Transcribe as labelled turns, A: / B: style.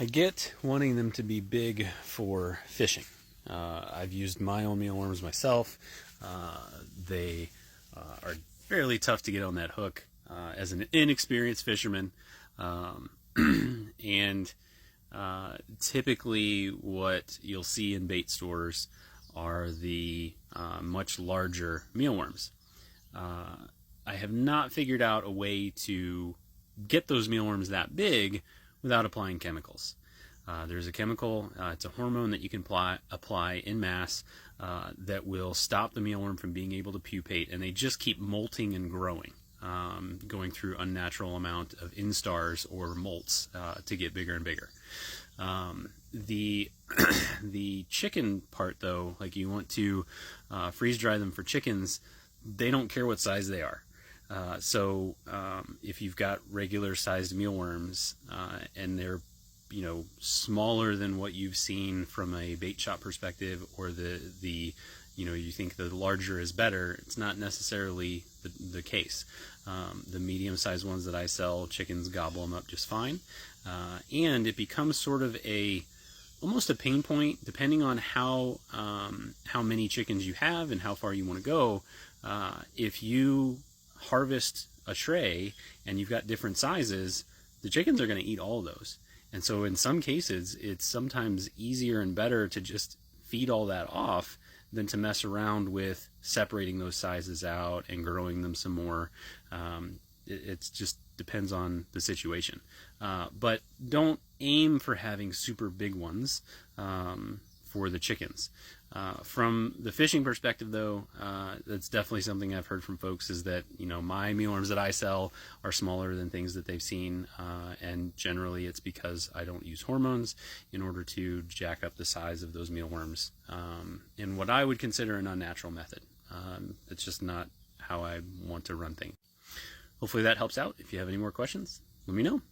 A: I get wanting them to be big for fishing. I've used my own mealworms myself. They are fairly tough to get on that hook as an inexperienced fisherman. And typically what you'll see in bait stores are the much larger mealworms. I have not figured out a way to get those mealworms that big without applying chemicals. There's a chemical, it's a hormone that you can apply in mass that will stop the mealworm from being able to pupate, and they just keep molting and growing, going through unnatural amount of instars or molts to get bigger and bigger. The the chicken part, though, like you want to freeze dry them for chickens, they don't care what size they are. So if you've got regular sized mealworms and they're smaller than what you've seen from a bait shop perspective, or the you think the larger is better, it's not necessarily the case. The medium sized ones that I sell, chickens gobble them up just fine, and it becomes sort of almost a pain point depending on how many chickens you have and how far you want to go. If you harvest a tray and you've got different sizes, the chickens are going to eat all of those. And so in some cases, it's sometimes easier and better to just feed all that off than to mess around with separating those sizes out and growing them some more. It just depends on the situation. But don't aim for having super big ones for the chickens. From the fishing perspective, though, that's definitely something I've heard from folks, is that my mealworms that I sell are smaller than things that they've seen, and generally it's because I don't use hormones in order to jack up the size of those mealworms in what I would consider an unnatural method. It's just not how I want to run things. Hopefully that helps out. If you have any more questions, let me know.